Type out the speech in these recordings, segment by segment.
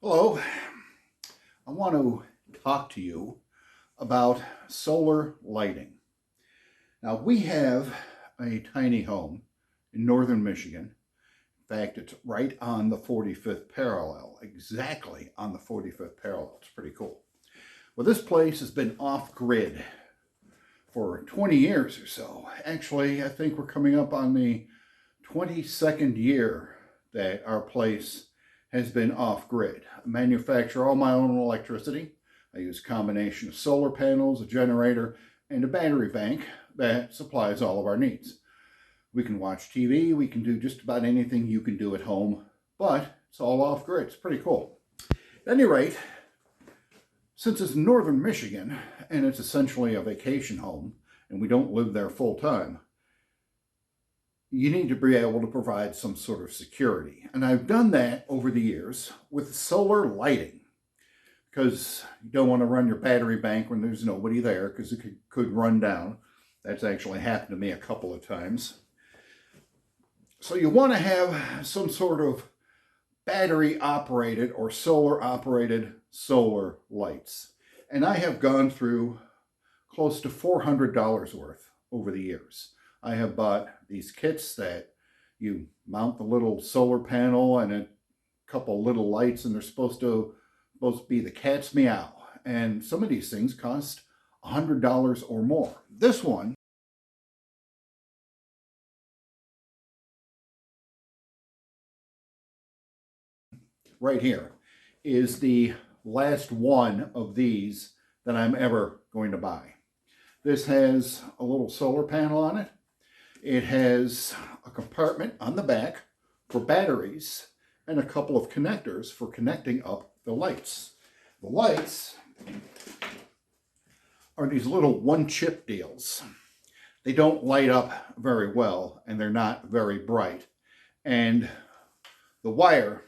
Hello, I want to talk to you about solar lighting. Now, we have a tiny home in northern Michigan. In fact, it's right on the 45th parallel, exactly on the 45th parallel. It's pretty cool. Well, this place has been off grid for 20 years or so. Actually, I think we're coming up on the 22nd year that our place has been off grid. I manufacture all my own electricity. I use a combination of solar panels, a generator, and a battery bank that supplies all of our needs. We can watch TV, we can do just about anything you can do at home, but it's all off grid. It's pretty cool. At any rate, since it's northern Michigan and it's essentially a vacation home and we don't live there full time, you need to be able to provide some sort of security. And I've done that over the years with solar lighting, because you don't want to run your battery bank when there's nobody there, because it could run down. That's actually happened to me a couple of times. So you want to have some sort of battery operated or solar operated solar lights. And I have gone through close to $400 worth over the years. I have bought these kits that you mount the little solar panel and a couple little lights, and they're supposed to be the cat's meow. And some of these things cost $100 or more. This one right here is the last one of these that I'm ever going to buy. This has a little solar panel on it. It has a compartment on the back for batteries and a couple of connectors for connecting up the lights. The lights are these little one-chip deals. They don't light up very well and they're not very bright. And the wire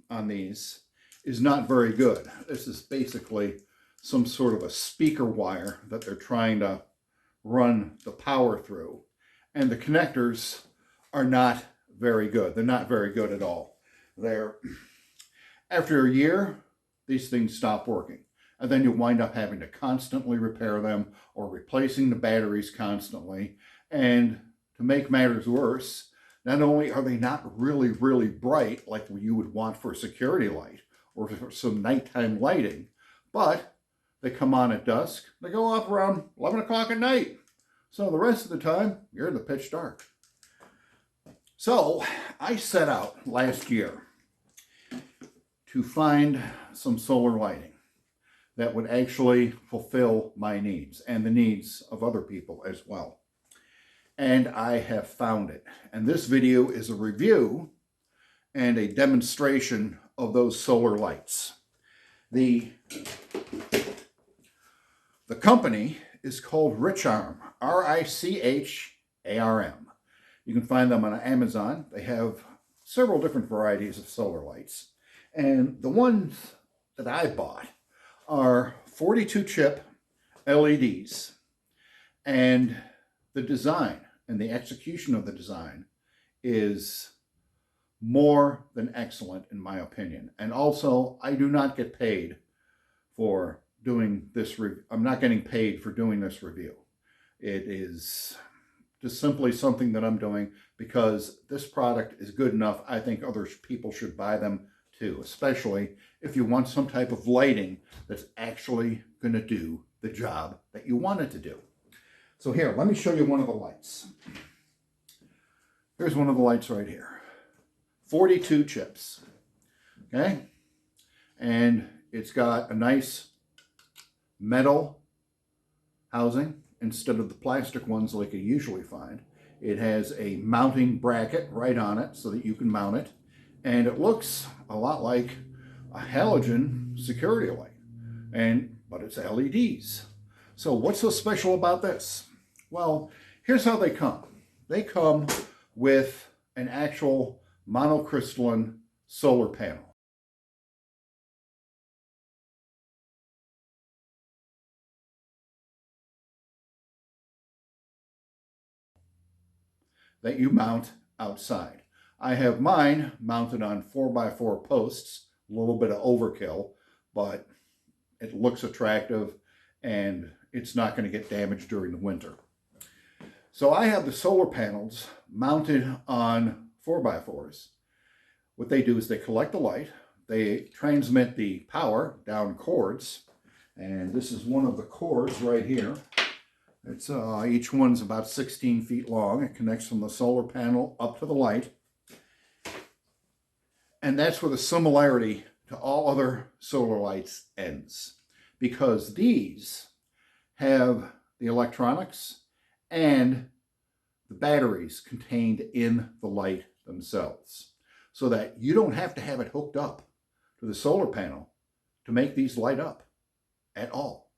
on these is not very good. This is basically some sort of a speaker wire that they're trying to run the power through. And the connectors are not very good. They're not very good at all. After a year, these things stop working. And then you wind up having to constantly repair them or replacing the batteries constantly. And to make matters worse, not only are they not really, really bright like you would want for a security light or for some nighttime lighting, but they come on at dusk. They go off around 11 o'clock at night. So the rest of the time, you're in the pitch dark. So I set out last year to find some solar lighting that would actually fulfill my needs and the needs of other people as well. And I have found it. And this video is a review and a demonstration of those solar lights. The company is called Richarm, R-I-C-H-A-R-M. You can find them on Amazon. They have several different varieties of solar lights. And the ones that I bought are 42-chip LEDs. And the design and the execution of the design is more than excellent in my opinion. And also, I do not get paid for doing this review. I'm not getting paid for doing this review. It is just simply something that I'm doing because this product is good enough. I think other people should buy them too, especially if you want some type of lighting that's actually going to do the job that you want it to do. So here, let me show you one of the lights. Here's one of the lights right here. 42 chips, okay? And it's got a nice metal housing instead of the plastic ones like you usually find. It has a mounting bracket right on it so that you can mount it. And it looks a lot like a halogen security light, but it's LEDs. So what's so special about this? Well, here's how they come. They come with an actual monocrystalline solar panel. That you mount outside. I have mine mounted on 4x4 posts a little bit of overkill, but it looks attractive and it's not going to get damaged during the winter. So I have the solar panels mounted on 4x4s. What they do is they collect the light, they transmit the power down cords, and this is one of the cords right here. It's each one's about 16 feet long. It connects from the solar panel up to the light. And that's where the similarity to all other solar lights ends, because these have the electronics and the batteries contained in the light themselves, so that you don't have to have it hooked up to the solar panel to make these light up at all.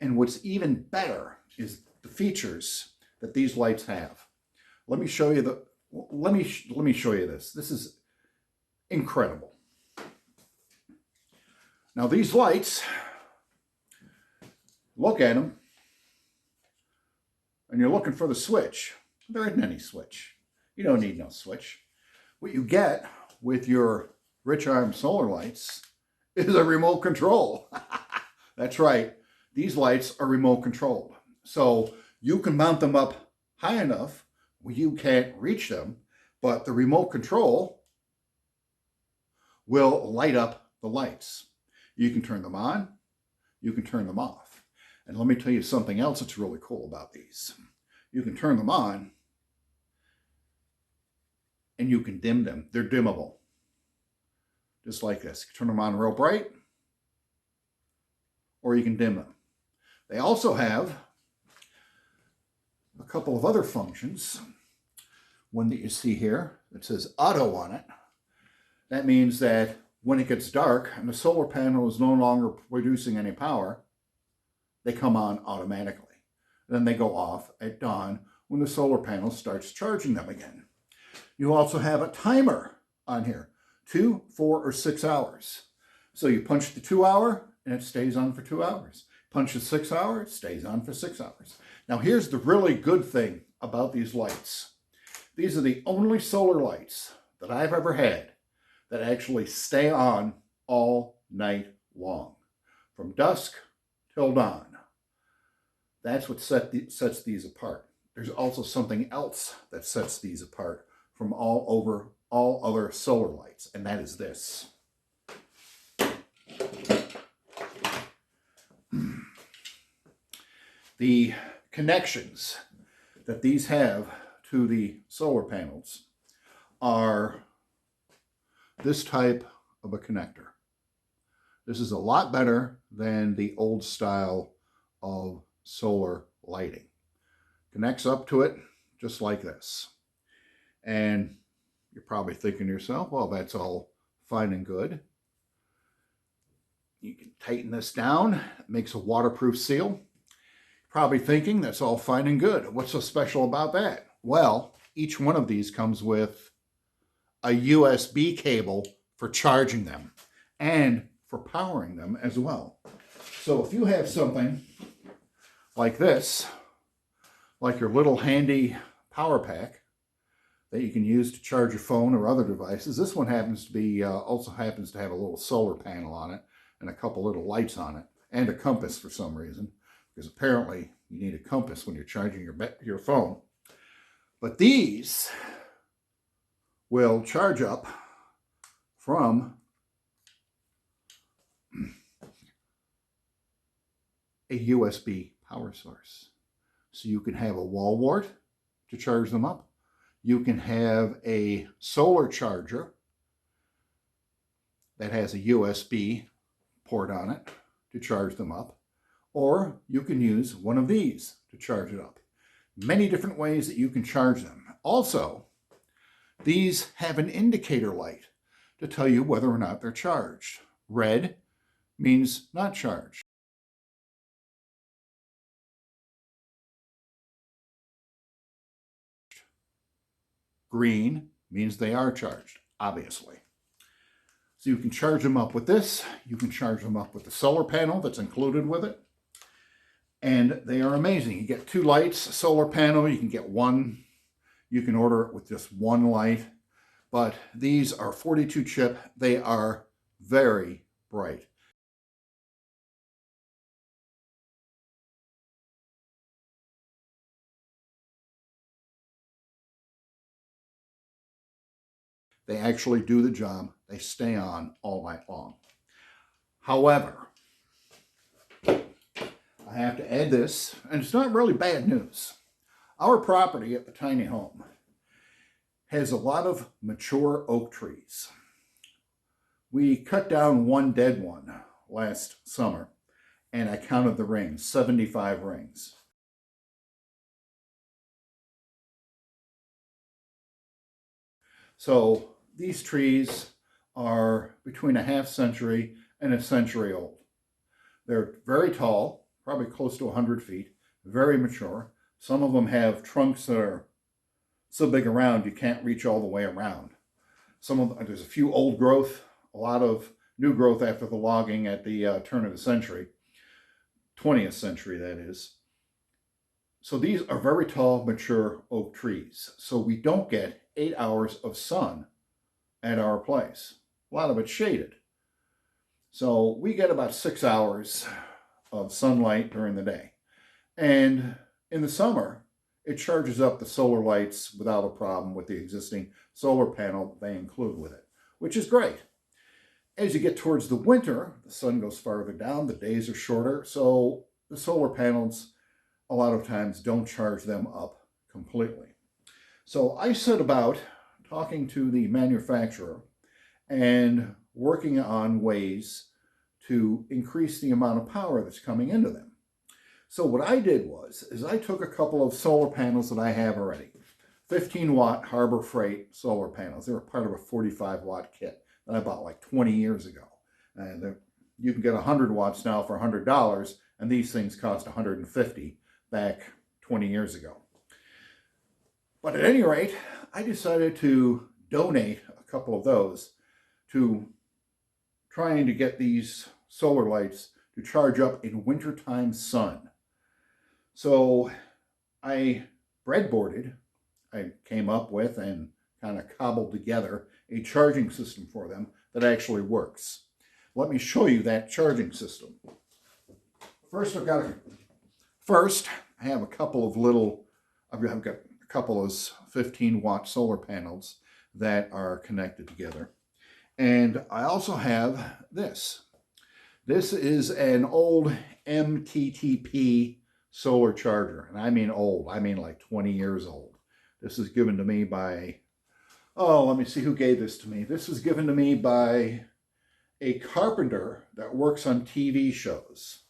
And what's even better is the features that these lights have. Let me show you let me show you this. This is incredible. Now these lights, look at them, and you're looking for the switch. There isn't any switch. You don't need no switch. What you get with your Richarm solar lights is a remote control. That's right. These lights are remote controlled. So you can mount them up high enough where you can't reach them, but the remote control will light up the lights. You can turn them on, you can turn them off. And let me tell you something else that's really cool about these. You can turn them on and you can dim them. They're dimmable. Just like this. You turn them on real bright, or you can dim them. They also have a couple of other functions. One that you see here that says auto on it. That means that when it gets dark and the solar panel is no longer producing any power, they come on automatically. Then they go off at dawn when the solar panel starts charging them again. You also have a timer on here, 2, 4, or 6 hours. So you punch the 2 hour and it stays on for 2 hours. Punch the 6 hour, it stays on for 6 hours. Now here's the really good thing about these lights. These are the only solar lights that I've ever had that actually stay on all night long, from dusk till dawn. That's what sets these apart. There's also something else that sets these apart from all other solar lights, and that is this. The connections that these have to the solar panels are this type of a connector. This is a lot better than the old style of solar lighting. Connects up to it just like this. And you're probably thinking to yourself, well, that's all fine and good. You can tighten this down. It makes a waterproof seal. Probably thinking that's all fine and good. What's so special about that? Well, each one of these comes with a USB cable for charging them and for powering them as well. So if you have something like this, like your little handy power pack that you can use to charge your phone or other devices, this one happens to be also happens to have a little solar panel on it and a couple little lights on it and a compass for some reason, because apparently you need a compass when you're charging your phone. But these will charge up from a USB power source. So you can have a wall wart to charge them up. You can have a solar charger that has a USB port on it to charge them up. Or you can use one of these to charge it up. Many different ways that you can charge them. Also, these have an indicator light to tell you whether or not they're charged. Red means not charged. Green means they are charged, obviously. So you can charge them up with this. You can charge them up with the solar panel that's included with it. And they are amazing. You get 2 lights, a solar panel. You can get one. You can order it with just 1 light. But these are 42 chip. They are very bright. They actually do the job. They stay on all night long. However, I have to add this, and it's not really bad news. Our property at the tiny home has a lot of mature oak trees. We cut down one dead one last summer, and I counted the rings, 75 rings. So these trees are between a half century and a century old. They're very tall, probably close to 100 feet, very mature. Some of them have trunks that are so big around you can't reach all the way around. There's a few old growth, a lot of new growth after the logging at the turn of the century, 20th century that is. So these are very tall, mature oak trees. So we don't get 8 hours of sun at our place. A lot of it's shaded. So we get about 6 hours of sunlight during the day. And in the summer, it charges up the solar lights without a problem with the existing solar panel they include with it, which is great. As you get towards the winter, the sun goes farther down, the days are shorter, so the solar panels a lot of times don't charge them up completely. So I set about talking to the manufacturer and working on ways to increase the amount of power that's coming into them. So what I did is I took a couple of solar panels that I have already, 15 watt Harbor Freight solar panels. They were part of a 45 watt kit that I bought like 20 years ago. And you can get 100 watts now for $100, and these things cost $150 back 20 years ago. But at any rate, I decided to donate a couple of those to trying to get these solar lights to charge up in wintertime sun. So I breadboarded, I came up with and kind of cobbled together a charging system for them that actually works. Let me show you that charging system. First, I have a couple of I've got a couple of 15 watt solar panels that are connected together. And I also have this. This is an old MTTP solar charger. And I mean old, I mean like 20 years old. This is given to me by, let me see who gave this to me. This was given to me by a carpenter that works on TV shows,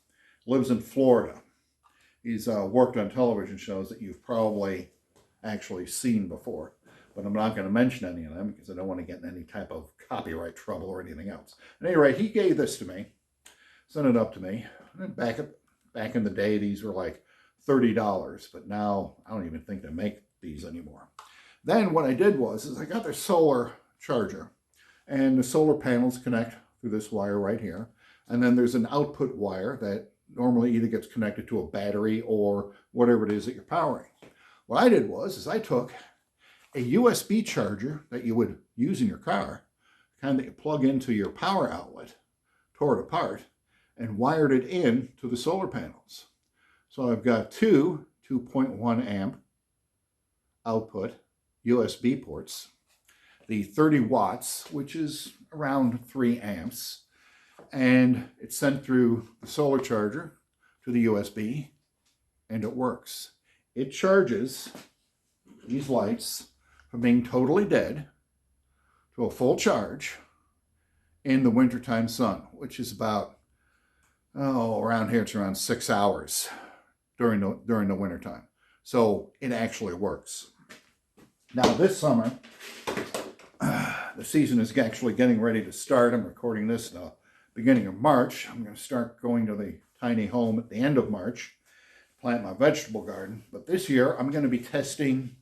lives in Florida. He's worked on television shows that you've probably actually seen before, but I'm not going to mention any of them because I don't want to get in any type of copyright trouble or anything else. At any rate, he gave this to me, sent it up to me. And back in the day, these were like $30, but now I don't even think they make these anymore. Then what I did is I got their solar charger, and the solar panels connect through this wire right here. And then there's an output wire that normally either gets connected to a battery or whatever it is that you're powering. What I did is I took a USB charger that you would use in your car, kind that you plug into your power outlet, tore it apart, and wired it in to the solar panels. So I've got two 2.1 amp output USB ports, the 30 watts, which is around 3 amps, and it's sent through the solar charger to the USB, and it works. It charges these lights from being totally dead to a full charge in the wintertime sun, which is about, around here it's around 6 hours during the wintertime. So it actually works. Now this summer, the season is actually getting ready to start. I'm recording this in the beginning of March. I'm going to start going to the tiny home at the end of March, plant my vegetable garden. But this year I'm going to be testing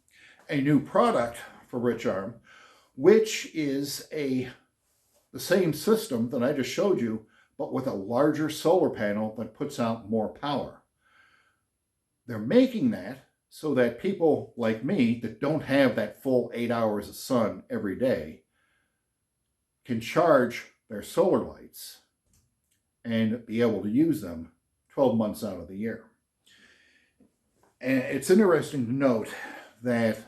a new product for Richarm, which is the same system that I just showed you, but with a larger solar panel that puts out more power. They're making that so that people like me that don't have that full 8 hours of sun every day can charge their solar lights and be able to use them 12 months out of the year. And it's interesting to note that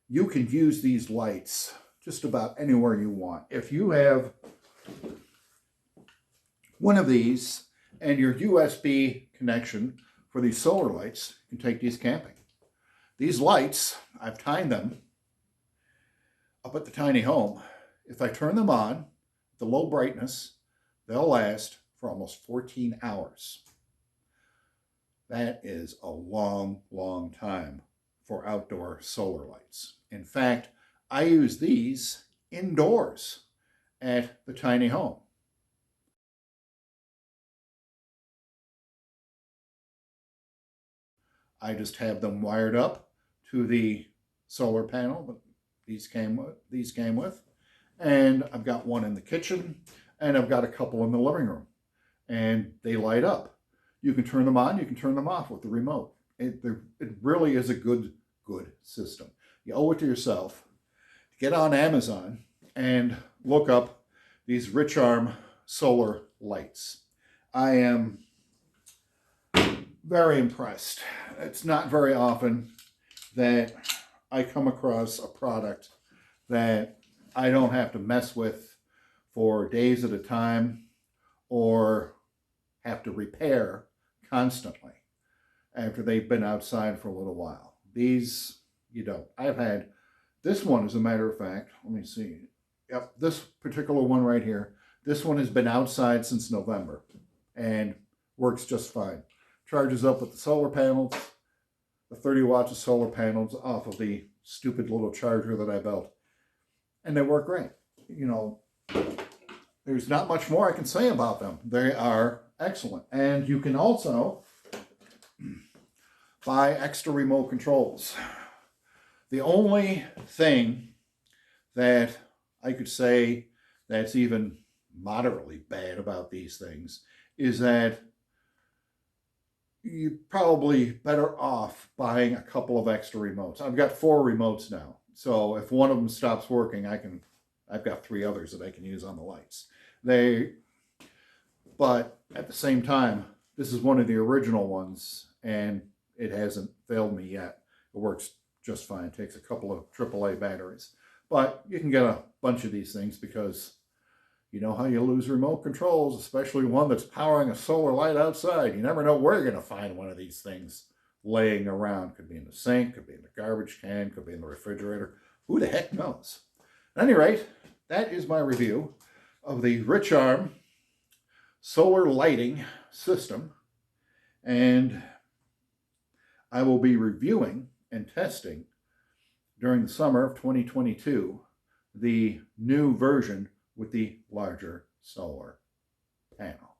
you can use these lights just about anywhere you want. If you have one of these and your USB connection for these solar lights, you can take these camping. These lights, I've timed them up at the tiny home. If I turn them on at the low brightness, they'll last for almost 14 hours. That is a long, long time for outdoor solar lights. In fact, I use these indoors at the tiny home. I just have them wired up to the solar panel that these came with, and I've got one in the kitchen, and I've got a couple in the living room, and they light up. You can turn them on, you can turn them off with the remote. It really is a good system. You owe it to yourself. Get on Amazon and look up these Richarm solar lights. I am very impressed. It's not very often that I come across a product that I don't have to mess with for days at a time or have to repair constantly after they've been outside for a little while. These, you don't. I've had this one, as a matter of fact, let me see. Yep, this particular one right here, this one has been outside since November and works just fine. Charges up with the solar panels, the 30 watts of solar panels off of the stupid little charger that I built. And they work great. You know, there's not much more I can say about them. They are excellent. And you can also buy extra remote controls. The only thing that I could say that's even moderately bad about these things is that you're probably better off buying a couple of extra remotes. I've got 4 remotes now. So if one of them stops working, I've got 3 others that I can use on the lights. But at the same time, this is one of the original ones and it hasn't failed me yet. It works just fine. It takes a couple of AAA batteries. But you can get a bunch of these things because you know how you lose remote controls, especially one that's powering a solar light outside. You never know where you're going to find one of these things laying around. Could be in the sink, could be in the garbage can, could be in the refrigerator. Who the heck knows? At any rate, that is my review of the Richarm solar lighting system. And I will be reviewing and testing during the summer of 2022 the new version with the larger solar panel.